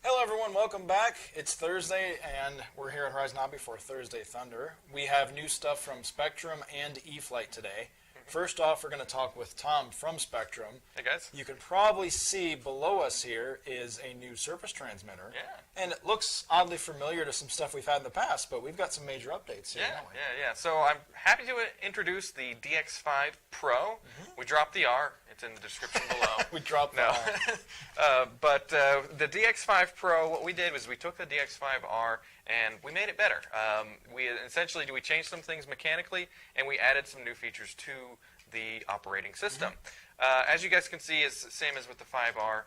Hello everyone, welcome back. It's Thursday and we're here at Horizon Hobby for Thursday Thunder. We have new stuff from Spektrum and E-flite today. First off, we're going to talk with Tom from Spektrum. Hey guys. You can probably see below us here is a new surface transmitter. Yeah. And it looks oddly familiar to some stuff we've had in the past, but we've got some major updates here. Yeah. So I'm happy to introduce the DX5 Pro. We dropped the R. It's in the description below. We dropped the R. But the DX5 Pro, what we did was we took the DX5R and we made it better. We changed some things mechanically, and we added some new features to the operating system. As you guys can see, it's the same as with the 5R.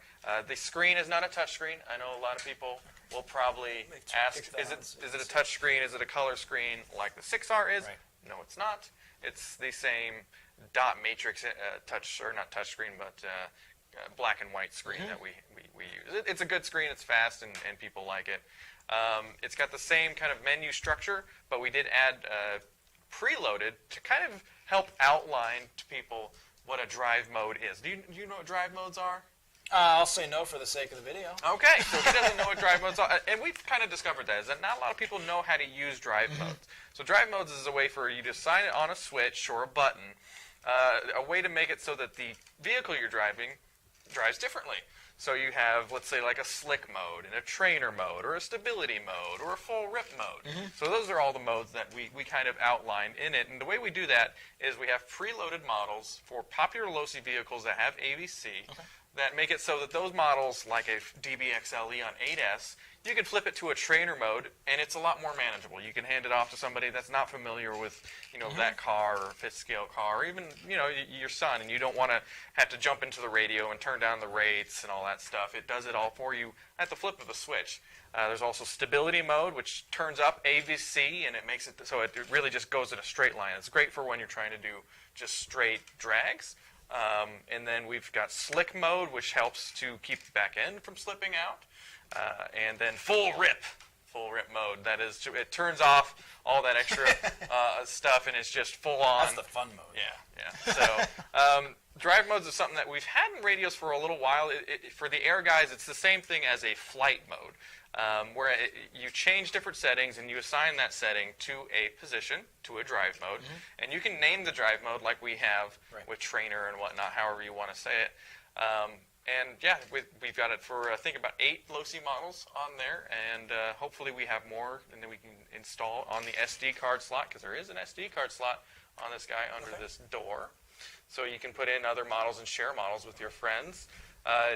The screen is not a touch screen. I know a lot of people will probably ask, is it a touch screen? Is it a color screen like the 6R is? Right. No, it's not. It's the same dot matrix touch, or not touch screen, but black and white screen that we use. It's a good screen. It's fast, and people like it. It's got the same kind of menu structure, but we did add preloaded to kind of help outline to people what a drive mode is. Do you know what drive modes are? I'll say no for the sake of the video. Okay, so he doesn't know what drive modes are. And we've kind of discovered that, is that not a lot of people know how to use drive modes. So drive modes is a way for you to assign it on a switch or a button, a way to make it so that the vehicle you're driving drives differently. So you have, let's say, like a slick mode, and a trainer mode, or a stability mode, or a full rip mode. So those are all the modes that we kind of outlined in it. And the way we do that is we have preloaded models for popular low-C vehicles that have AVC that make it so that those models, like a DBXLE on 8S, you can flip it to a trainer mode, and it's a lot more manageable. You can hand it off to somebody that's not familiar with, that car or fifth scale car, or even, your son, and you don't want to have to jump into the radio and turn down the rates and all that stuff. It does it all for you at the flip of a switch. There's also stability mode, which turns up AVC, and it makes it so it really just goes in a straight line. It's great for when you're trying to do just straight drags. And then we've got slick mode, which helps to keep the back end from slipping out. And then full rip mode. That is, it turns off all that extra stuff, and it's just full on. That's the fun mode. Yeah. So drive modes is something that we've had in radios for a little while. For the air guys, it's the same thing as a flight mode, where you change different settings and you assign that setting to a position, to a drive mode, and you can name the drive mode like we have with trainer and whatnot, however you want to say it. And yeah, we've got it for I think about 8 low-C models on there, and hopefully we have more, and then we can install on the SD card slot, because there is an SD card slot on this guy under this door, so you can put in other models and share models with your friends.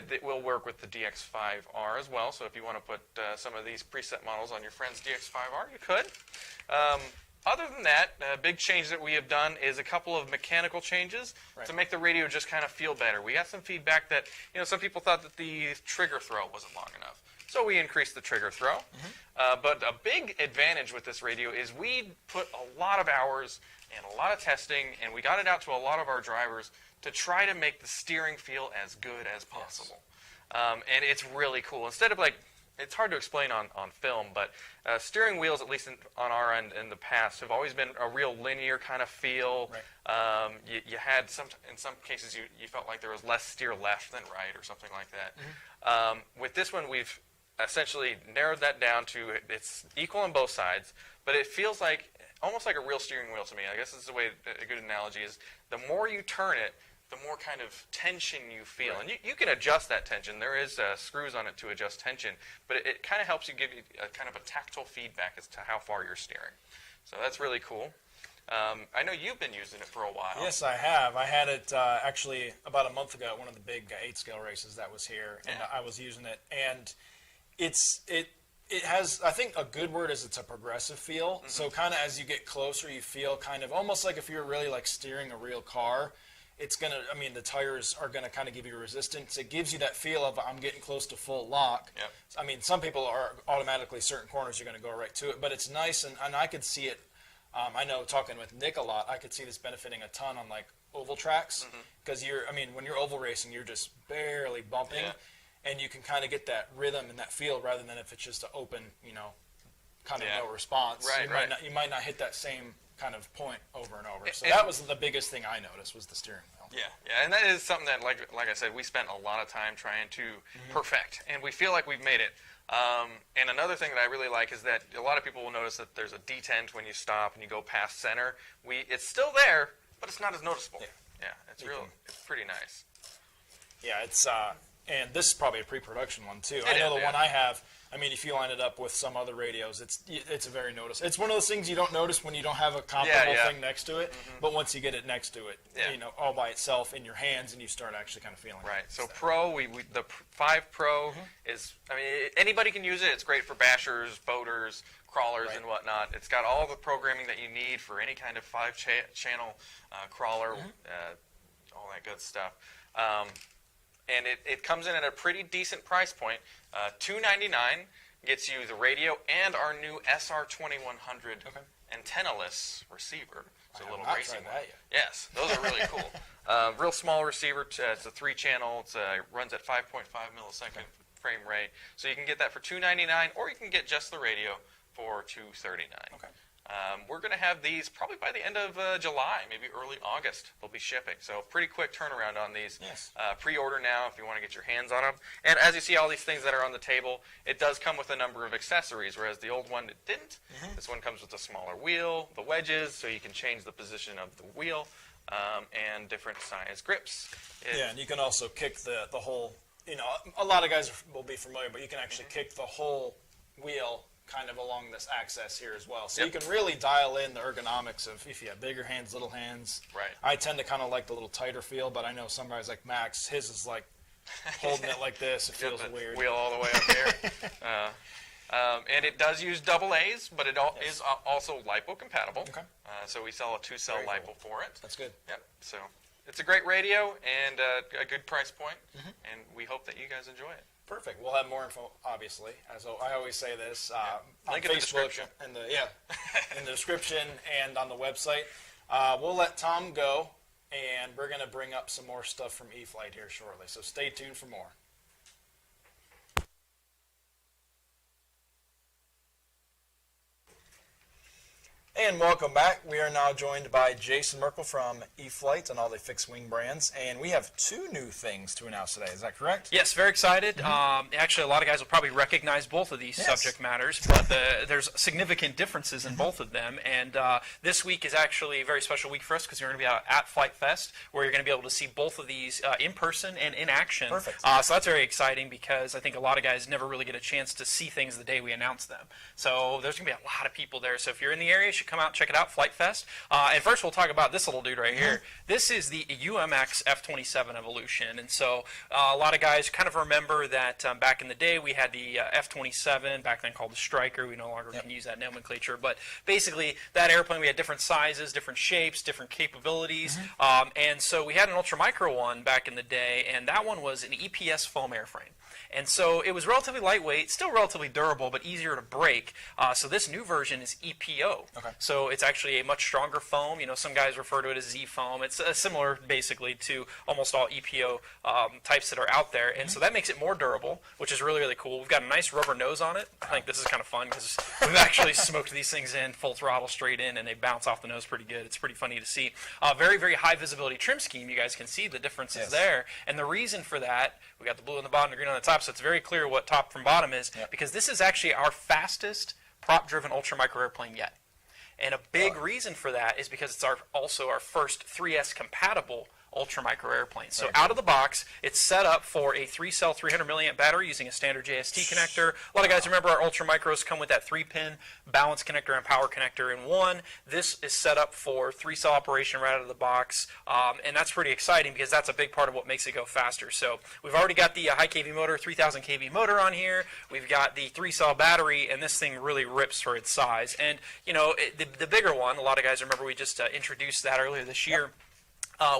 It will work with the DX5R as well, so if you want to put some of these preset models on your friend's DX5R, you could. Other than that, a big change that we have done is a couple of mechanical changes to make the radio just kind of feel better. We got some feedback that, some people thought that the trigger throw wasn't long enough. So we increased the trigger throw. But a big advantage with this radio is we put a lot of hours and a lot of testing, and we got it out to a lot of our drivers to try to make the steering feel as good as possible. And it's really cool. Instead of it's hard to explain on film, but steering wheels, at least on our end in the past, have always been a real linear kind of feel. You had in some cases you felt like there was less steer left than right or something like that. With this one, we've essentially narrowed that down to it's equal on both sides, but it feels like almost like a real steering wheel to me. I guess this is the way a good analogy is. The more you turn it, the more kind of tension you feel. And you can adjust that tension. There is screws on it to adjust tension, but it kind of helps you give you a kind of a tactile feedback as to how far you're steering. So that's really cool. I know you've been using it for a while. Yes, I have. I had it actually about a month ago at one of the big 8-scale races that was here, and I was using it. And it has, I think a good word is it's a progressive feel. So kind of as you get closer, you feel kind of almost like if you're really like steering a real car. It's going to, the tires are going to kind of give you resistance. It gives you that feel of I'm getting close to full lock. Some people are automatically, certain corners you're going to go right to it, but it's nice, and I could see it. I know talking with Nick a lot, I could see this benefiting a ton on like oval tracks, because when you're oval racing, you're just barely bumping, and you can kind of get that rhythm and that feel rather than if it's just an open, kind of no response. You might not hit that same kind of point over and over. So that was the biggest thing I noticed was the steering wheel. Yeah, and that is something that, like I said, we spent a lot of time trying to perfect, and we feel like we've made it. And another thing that I really like is that a lot of people will notice that there's a detent when you stop and you go past center. It's still there, but it's not as noticeable. Yeah, it's pretty nice. Yeah, it's and this is probably a pre-production one too. I know the one I have. I mean, if you line it up with some other radios, it's a very noticeable. It's one of those things you don't notice when you don't have a comparable thing next to it. But once you get it next to it, all by itself in your hands, and you start actually kind of feeling it. Right. So Pro, the 5 Pro is. I mean, anybody can use it. It's great for bashers, boaters, crawlers, and whatnot. It's got all the programming that you need for any kind of 5-channel crawler, all that good stuff. And it comes in at a pretty decent price point. $299 gets you the radio and our new SR2100 antennaless receiver. It's a little racing one. Yes, those are really cool. Real small receiver. It's a 3-channel. It runs at 5.5 millisecond frame rate. So you can get that for $299, or you can get just the radio for $239. Okay. We're going to have these probably by the end of July, maybe early August. They'll be shipping. So pretty quick turnaround on these. Yes. Pre-order now if you want to get your hands on them. And as you see all these things that are on the table, it does come with a number of accessories, whereas the old one it didn't. This one comes with a smaller wheel, the wedges, so you can change the position of the wheel, and different size grips. And you can also kick the whole, a lot of guys will be familiar, but you can actually kick the whole wheel kind of along this axis here as well. So you can really dial in the ergonomics of if you have bigger hands, little hands. Right. I tend to kind of like the little tighter feel, but I know some guys like Max, his is like holding it like this. It feels weird. Wheel all the way up there. And it does use AA's, but it is also LiPo compatible. Okay. So we sell a 2-cell LiPo for it. That's good. Yep. So it's a great radio and a good price point, and we hope that you guys enjoy it. Perfect. We'll have more info, obviously. As I always say this, on link Facebook, in the description. In the description and on the website. We'll let Tom go, and we're going to bring up some more stuff from E-flite here shortly. So stay tuned for more. And welcome back. We are now joined by Jason Merkel from E-flite and all the fixed wing brands, and we have 2 new things to announce today. Is that correct? Yes, very excited. Actually, a lot of guys will probably recognize both of these subject matters, but there's significant differences in both of them. And this week is actually a very special week for us because we're going to be out at Flight Fest, where you're going to be able to see both of these in person and in action. Perfect. So that's very exciting because I think a lot of guys never really get a chance to see things the day we announce them. So there's going to be a lot of people there. So if you're in the area, you should come out and check it out, Flight Fest. And first we'll talk about this little dude right here. This is the UMX F27 Evolution. And so a lot of guys kind of remember that back in the day we had the F27, back then called the Striker. We no longer can use that nomenclature. But basically that airplane, we had different sizes, different shapes, different capabilities. And so we had an ultra micro one back in the day, and that one was an EPS foam airframe. And so it was relatively lightweight, still relatively durable, but easier to break. So this new version is EPO. So it's actually a much stronger foam. Some guys refer to it as Z foam. It's similar, basically, to almost all EPO types that are out there. And so that makes it more durable, which is really, really cool. We've got a nice rubber nose on it. I think this is kind of fun because we've actually smoked these things in full throttle straight in, and they bounce off the nose pretty good. It's pretty funny to see. Very, very high visibility trim scheme. You guys can see the differences there. And the reason for that, we got the blue on the bottom, the green on the top, so it's very clear what top from bottom is, because this is actually our fastest prop-driven ultra-micro airplane yet. And a big reason for that is because it's also our first 3S compatible ultra-micro airplane. So out of the box, it's set up for a 3-cell 300 milliamp battery using a standard JST connector. A lot of guys remember our ultra-micros come with that 3-pin balance connector and power connector in one. This is set up for 3-cell operation right out of the box, and that's pretty exciting because that's a big part of what makes it go faster. So we've already got the high kV motor, 3000 kV motor on here. We've got the 3-cell battery, and this thing really rips for its size. And, the bigger one, a lot of guys remember we just introduced that earlier this year.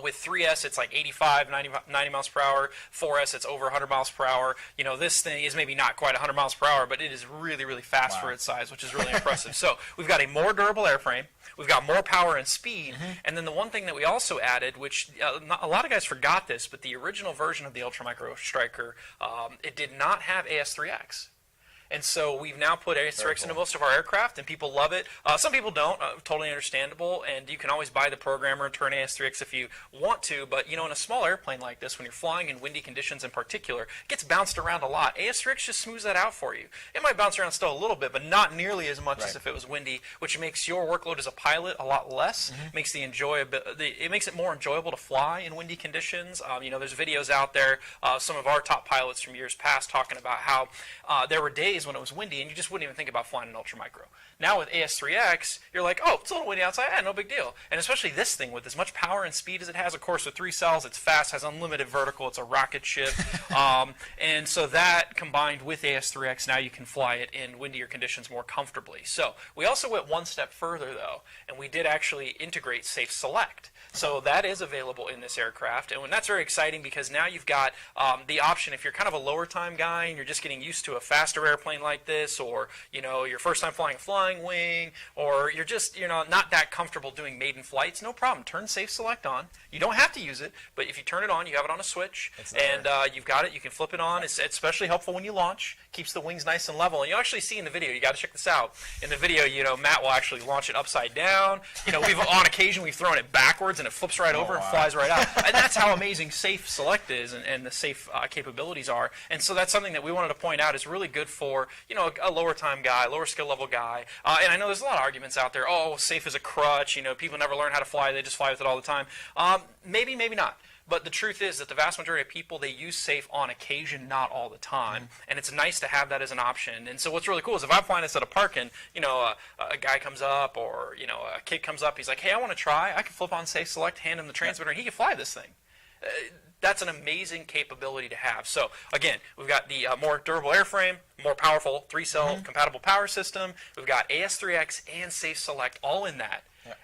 With 3S, it's like 85, 90 miles per hour. 4S, it's over 100 miles per hour. This thing is maybe not quite 100 miles per hour, but it is really, really fast for its size, which is really impressive. So we've got a more durable airframe. We've got more power and speed. And then the one thing that we also added, which a lot of guys forgot this, but the original version of the Ultramicro Striker, it did not have AS3X. And so we've now put AS3X into most of our aircraft, and people love it. Some people don't, totally understandable, and you can always buy the programmer and turn AS3X if you want to, but in a small airplane like this, when you're flying in windy conditions in particular, it gets bounced around a lot. AS3X just smooths that out for you. It might bounce around still a little bit, but not nearly as much as if it was windy, which makes your workload as a pilot a lot less. Makes it makes it more enjoyable to fly in windy conditions. There's videos out there, some of our top pilots from years past talking about how there were days when it was windy and you just wouldn't even think about flying an ultra micro. Now with AS3X, you're like, oh, it's a little windy outside, no big deal. And especially this thing with as much power and speed as it has, of course, with 3 cells, it's fast, has unlimited vertical, it's a rocket ship. And so that combined with AS3X, now you can fly it in windier conditions more comfortably. So we also went one step further, though, and we did actually integrate Safe Select. So that is available in this aircraft, and that's very exciting because now you've got the option if you're kind of a lower time guy and you're just getting used to a faster airplane like this, or your first time flying a flying wing, or you're just not that comfortable doing maiden flights. No problem. Turn Safe Select on. You don't have to use it, but if you turn it on, you have it on a switch, and you've got it. You can flip it on. It's especially helpful when you launch. Keeps the wings nice and level, and you actually see in the video. You got to check this out. In the video, Matt will actually launch it upside down. We've on occasion we've thrown it backwards and it flips right over and flies right out. And that's how amazing Safe Select is and the safe capabilities are. And so that's something that we wanted to point out is really good for a lower time guy, lower skill level guy. And I know there's a lot of arguments out there. Oh, Safe is a crutch. People never learn how to fly. They just fly with it all the time. Maybe, maybe not. But the truth is that the vast majority of people, they use Safe on occasion, not all the time. And it's nice to have that as an option. And so what's really cool is if I'm flying this at a park and, a guy comes up or, a kid comes up, he's like, hey, I want to try. I can flip on Safe Select, hand him the transmitter, and he can fly this thing. That's an amazing capability to have. So, again, we've got the more durable airframe, more powerful 3-cell compatible power system. We've got AS3X and Safe Select all in that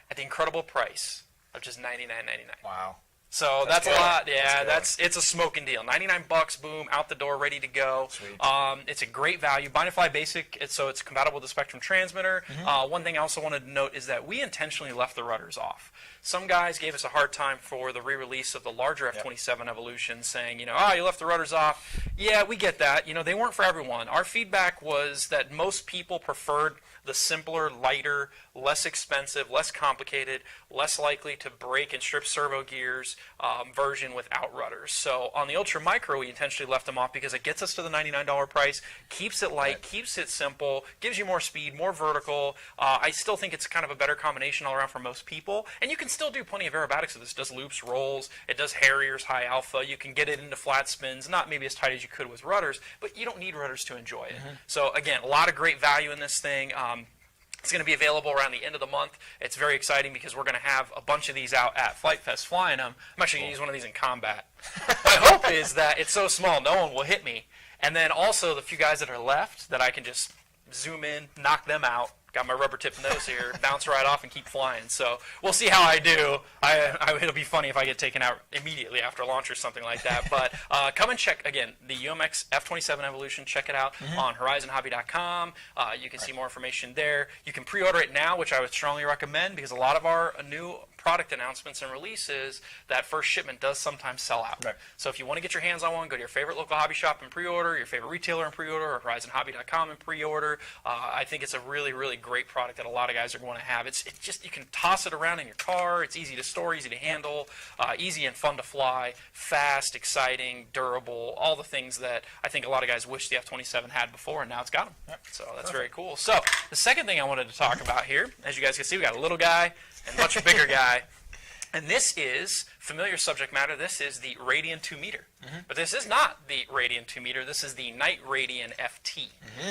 at the incredible price of just $99.99. Wow. So that's a lot. Yeah, it's a smoking deal. $99, boom, out the door, ready to go. Sweet. It's a great value. Bind and Fly Basic, so it's compatible with the Spektrum transmitter. One thing I also wanted to note is that we intentionally left the rudders off. Some guys gave us a hard time for the re-release of the larger F-27 Evolution, saying, you left the rudders off. Yeah, we get that. They weren't for everyone. Our feedback was that most people preferred the simpler, lighter, less expensive, less complicated, less likely to break and strip servo gears version without rudders. So on the Ultra Micro, we intentionally left them off because it gets us to the $99 price, keeps it light, keeps it simple, gives you more speed, more vertical. I still think it's kind of a better combination all around for most people. And you can still do plenty of aerobatics with this. It does loops, rolls, it does Harriers, high alpha. You can get it into flat spins, not maybe as tight as you could with rudders, but you don't need rudders to enjoy it. So again, a lot of great value in this thing. It's going to be available around the end of the month. It's very exciting because we're going to have a bunch of these out at Flight Fest flying them. I'm actually going to use one of these in combat. My hope is that it's so small no one will hit me. And then also the few guys that are left that I can just zoom in, knock them out. Got my rubber tip nose here, bounce right off and keep flying. So we'll see how I do. It'll be funny if I get taken out immediately after launch or something like that. But come and check, again, the UMX F-27 Evolution. Check it out on horizonhobby.com. You can see more information there. You can pre-order it now, which I would strongly recommend because a lot of our new product announcements and releases, that first shipment does sometimes sell out. Right. So if you want to get your hands on one, go to your favorite local hobby shop and pre-order, your favorite retailer and pre-order, or horizonhobby.com and pre-order. I think it's a really, really great product that a lot of guys are going to have. It's just, you can toss it around in your car. It's easy to store, easy to handle, easy and fun to fly, fast, exciting, durable, all the things that I think a lot of guys wish the F-27 had before, and now it's got them. Yep. So that's very cool. So the second thing I wanted to talk about here, as you guys can see, we got a little guy and a much bigger guy. And this is familiar subject matter. This is the Radian 2 meter. But this is not the Radian 2 meter. This is the Night Radian FT.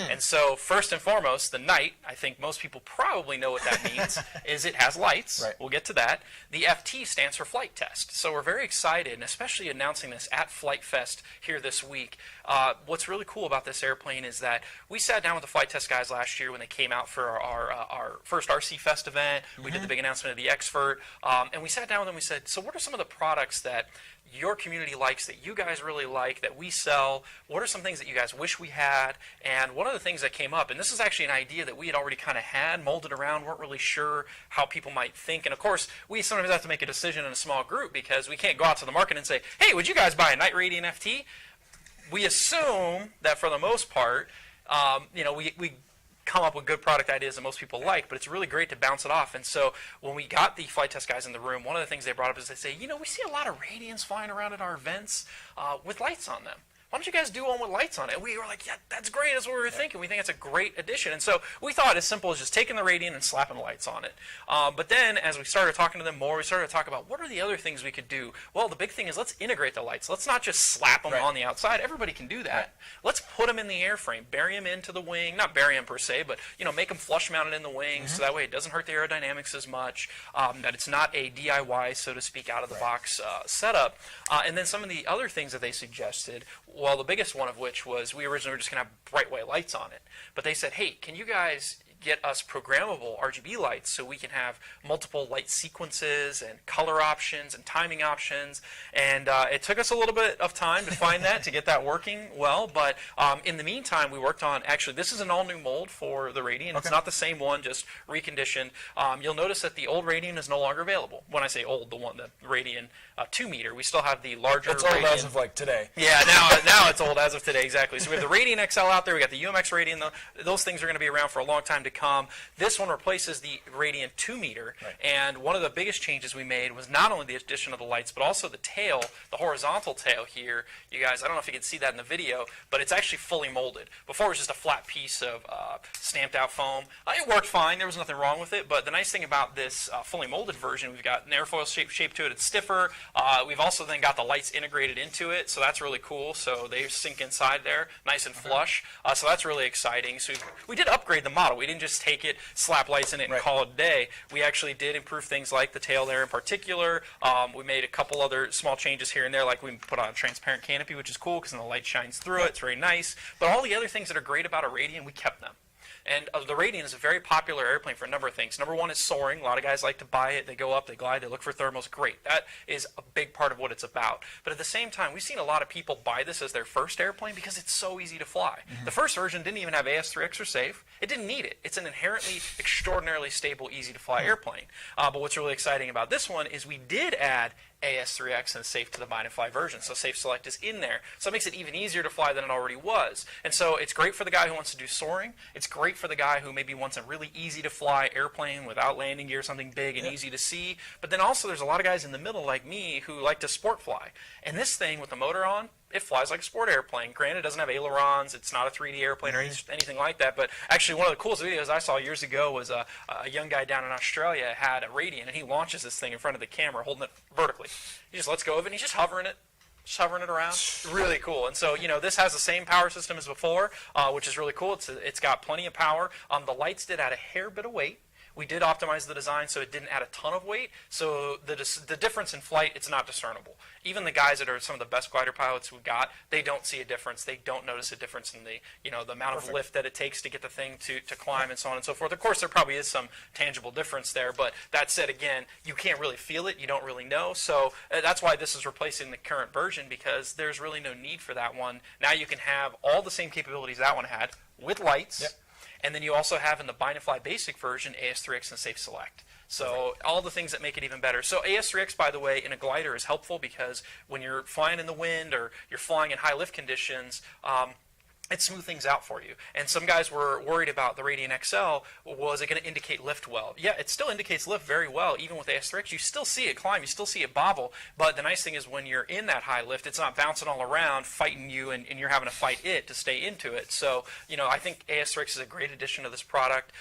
And so first and foremost, the Night, I think most people probably know what that means, is it has lights. Right. We'll get to that. The FT stands for flight test. So we're very excited, and especially announcing this at Flight Fest here this week. What's really cool about this airplane is that we sat down with the flight test guys last year when they came out for our first RC Fest event. We did the big announcement of the Expert. And we sat down with them and we said, so what are some of the products that your community likes, that you guys really like, that we sell? What are some things that you guys wish we had? And one of the things that came up, and this is actually an idea that we had already kind of had, molded around, weren't really sure how people might think. And of course, we sometimes have to make a decision in a small group because we can't go out to the market and say, hey, would you guys buy a Night Radian FT? We assume that for the most part, we come up with good product ideas that most people like, but it's really great to bounce it off. And so when we got the flight test guys in the room, one of the things they brought up is they say, we see a lot of Radians flying around at our events with lights on them. Why don't you guys do one with lights on it? And we were like, yeah, that's great. That's what we were thinking. We think it's a great addition. And so we thought as simple as just taking the Radian and slapping lights on it. But then as we started talking to them more, we started to talk about what are the other things we could do. Well, the big thing is let's integrate the lights. Let's not just slap them on the outside. Everybody can do that. Right. Let's put them in the airframe, bury them into the wing. Not bury them per se, but make them flush mounted in the wing so that way it doesn't hurt the aerodynamics as much, that it's not a DIY, so to speak, out of the box setup. And then some of the other things that they suggested, well, the biggest one of which was we originally were just going to have bright white lights on it. But they said, hey, can you guys get us programmable RGB lights so we can have multiple light sequences and color options and timing options? And it took us a little bit of time to find that, to get that working well. But in the meantime, we worked on, actually, this is an all-new mold for the Radian. Okay. It's not the same one, just reconditioned. You'll notice that the old Radian is no longer available. When I say old, the Radian 2 meter, we still have the larger It's old Radian. as of like today. Yeah, now it's old as of today, exactly. So we have the Radian XL out there. We got the UMX Radian. Those things are going to be around for a long time to come. This one replaces the Radian 2 meter, and one of the biggest changes we made was not only the addition of the lights, but also the tail, the horizontal tail here. You guys, I don't know if you can see that in the video, but it's actually fully molded. Before it was just a flat piece of stamped out foam. It worked fine. There was nothing wrong with it, but the nice thing about this fully molded version, we've got an airfoil shape to it. It's stiffer. We've also then got the lights integrated into it, so that's really cool. So they sink inside there, nice and flush. So that's really exciting. So we did upgrade the model. We didn't just take it, slap lights in it, and call it a day. We actually did improve things like the tail there in particular. We made a couple other small changes here and there, like we put on a transparent canopy, which is cool because then the light shines through it. It's very nice. But all the other things that are great about a Radian, we kept them. And the Radian is a very popular airplane for a number of things. Number one is soaring. A lot of guys like to buy it. They go up, they glide, they look for thermals. Great. That is a big part of what it's about. But at the same time, we've seen a lot of people buy this as their first airplane because it's so easy to fly. The first version didn't even have AS3 Extra Safe. It didn't need it. It's an inherently extraordinarily stable, easy to fly airplane. But what's really exciting about this one is we did add AS3X and Safe to the Bind and Fly version. So Safe Select is in there. So it makes it even easier to fly than it already was. And so it's great for the guy who wants to do soaring. It's great for the guy who maybe wants a really easy to fly airplane without landing gear, something big and easy to see. But then also there's a lot of guys in the middle like me who like to sport fly. And this thing with the motor on, it flies like a sport airplane. Granted, it doesn't have ailerons. It's not a 3D airplane or anything like that. But actually, one of the coolest videos I saw years ago was a young guy down in Australia had a Radian, and he launches this thing in front of the camera, holding it vertically. He just lets go of it, and he's just hovering it around. Really cool. And so, this has the same power system as before, which is really cool. It's got plenty of power. The lights did add a hair bit of weight. We did optimize the design so it didn't add a ton of weight. So the difference in flight, it's not discernible. Even the guys that are some of the best glider pilots we've got, they don't see a difference. They don't notice a difference in the amount of lift that it takes to get the thing to climb and so on and so forth. Of course, there probably is some tangible difference there, but that said, again, you can't really feel it. You don't really know. So that's why this is replacing the current version, because there's really no need for that one. Now you can have all the same capabilities that one had with lights. Yep. And then you also have in the Bind and Fly basic version AS3X and Safe Select. So all the things that make it even better. So AS3X, by the way, in a glider is helpful because when you're flying in the wind or you're flying in high lift conditions, it smooths things out for you. And some guys were worried about the Radian XL. Was it going to indicate lift well? Yeah, it still indicates lift very well, even with AS3X. You still see it climb. You still see it bobble. But the nice thing is when you're in that high lift, it's not bouncing all around, fighting you, and you're having to fight it to stay into it. So, I think AS3X is a great addition to this product.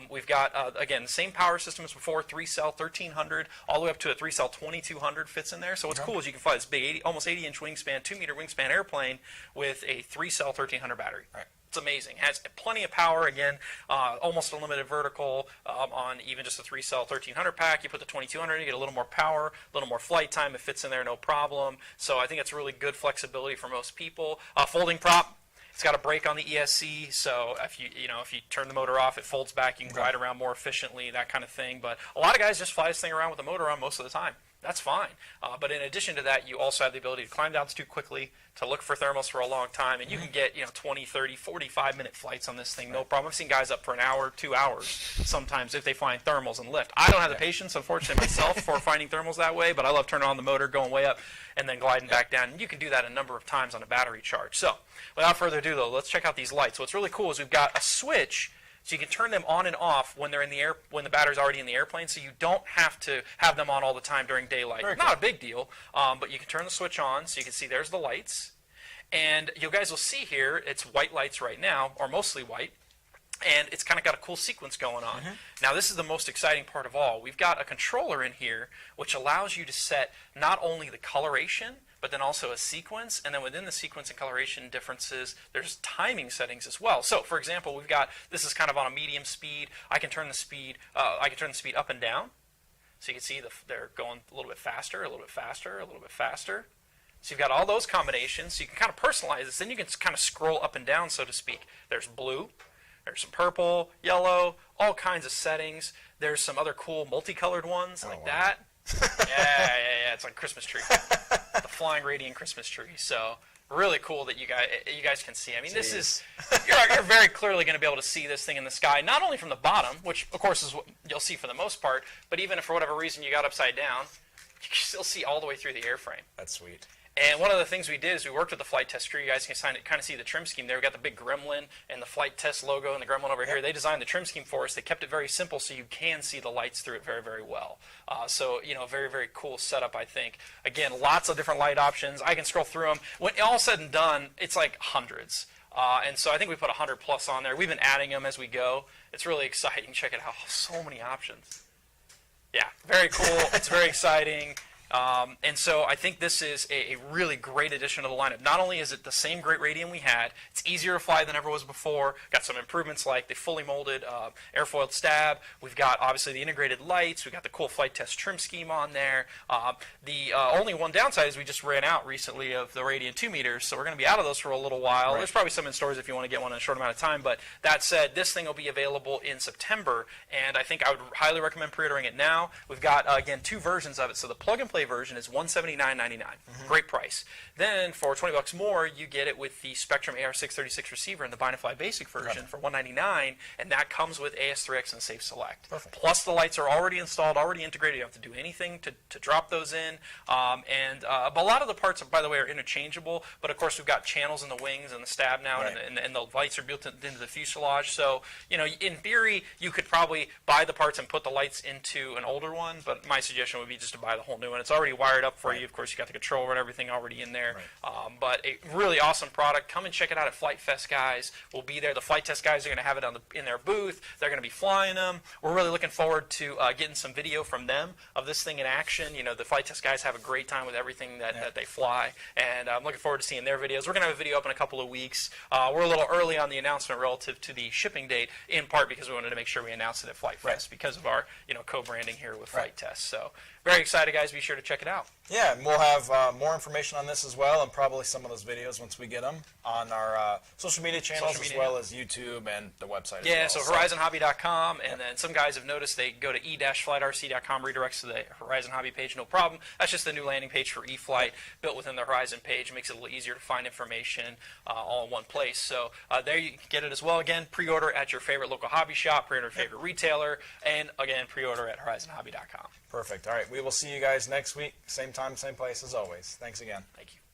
We've got, again, the same power system as before, 3-cell 1300, all the way up to a 3-cell 2200 fits in there. So what's cool is you can fly this big, almost 80-inch wingspan, 2-meter wingspan airplane with a 3-cell 1300 battery. It's amazing. It has plenty of power. Again, almost unlimited vertical on even just a 3-cell 1300 pack. You put the 2200, you get a little more power, a little more flight time. It fits in there, no problem. So I think it's really good flexibility for most people. Folding prop. It's got a brake on the ESC, so if you turn the motor off, it folds back. You can glide around more efficiently, that kind of thing. But a lot of guys just fly this thing around with the motor on most of the time. that's fine. But in addition to that, you also have the ability to climb down too quickly, to look for thermals for a long time, and you can get 20, 30, 45-minute flights on this thing, no problem. I've seen guys up for an hour, 2 hours sometimes if they find thermals and lift. I don't have the patience, unfortunately, myself for finding thermals that way, but I love turning on the motor, going way up, and then gliding back down. And you can do that a number of times on a battery charge. So without further ado, though, let's check out these lights. What's really cool is we've got a switch, so you can turn them on and off when they're in the air, when the battery's already in the airplane, so you don't have to have them on all the time during daylight. Not a big deal, but you can turn the switch on, so you can see there's the lights. And you guys will see here, it's white lights right now, or mostly white, and it's kind of got a cool sequence going on. Now, this is the most exciting part of all. We've got a controller in here which allows you to set not only the coloration, but then also a sequence, and then within the sequence and coloration differences, there's timing settings as well. So, for example, we've got, this is kind of on a medium speed. I can turn the speed up and down, so you can see they're going a little bit faster, a little bit faster, a little bit faster. So you've got all those combinations, so you can kind of personalize this. Then you can kind of scroll up and down, so to speak. There's blue, there's some purple, yellow, all kinds of settings. There's some other cool multicolored ones like that. Yeah, it's like a Christmas tree. The flying Radian Christmas tree. So really cool that you guys can see. I mean, this is, you're very clearly going to be able to see this thing in the sky, not only from the bottom, which of course is what you'll see for the most part, but even if for whatever reason you got upside down, you can still see all the way through the airframe. That's sweet. And one of the things we did is we worked with the flight test crew. You guys can kind of see the trim scheme there. We got the big gremlin and the flight test logo and the gremlin over here. They designed the trim scheme for us. They kept it very simple so you can see the lights through it very, very well. So, very, very cool setup, I think. Again, lots of different light options. I can scroll through them. When all said and done, it's like hundreds. And so I think we put 100 plus on there. We've been adding them as we go. It's really exciting. Check it out. So many options. Yeah, very cool. It's very exciting. And so I think this is a really great addition to the lineup. Not only is it the same great Radian we had, it's easier to fly than ever was before. Got some improvements like the fully molded airfoiled stab. We've got obviously the integrated lights. We've got the cool flight test trim scheme on there. The only one downside is we just ran out recently of the Radian 2 meters, so we're going to be out of those for a little while. Right. There's probably some in stores if you want to get one in a short amount of time. But that said, this thing will be available in September, and I think I would highly recommend pre-ordering it now. We've got, again, 2 versions of it. So the plug-and-play version is $179.99. Great price. Then for $20 more, you get it with the Spektrum AR636 receiver and the Bind and Fly Basic version for $199, and that comes with AS3X and Safe Select. Perfect. Plus the lights are already installed, already integrated. You don't have to do anything to drop those in. But a lot of the parts, by the way, are interchangeable. But of course, we've got channels in the wings and the stab now, and the lights are built into the fuselage. So in theory, you could probably buy the parts and put the lights into an older one. But my suggestion would be just to buy the whole new one. It's already wired up for you. Of course, you got the controller and everything already in there. But a really awesome product. Come and check it out at Flight Fest, guys. We'll be there. The flight test guys are going to have it in their booth. They're going to be flying them. We're really looking forward to getting some video from them of this thing in action. The flight test guys have a great time with everything that they fly, and I'm looking forward to seeing their videos. We're going to have a video up in a couple of weeks. We're a little early on the announcement relative to the shipping date, in part because we wanted to make sure we announced it at Flight Fest because of our co-branding here with Flight Test. So very excited, guys. Be sure to check it out. Yeah, and we'll have more information on this as well, and probably some of those videos once we get them on our social media channels as well as YouTube and the website as well. So horizonhobby.com, and then some guys have noticed they go to e-fliterc.com, redirects to the Horizon Hobby page, no problem. That's just the new landing page for E-flite, built within the Horizon page. It makes it a little easier to find information all in one place. So there you can get it as well. Again, pre-order at your favorite local hobby shop, pre-order at your favorite retailer, and again, pre-order at horizonhobby.com. Perfect. All right, we will see you guys next week. Same time, same place as always. Thanks again. Thank you.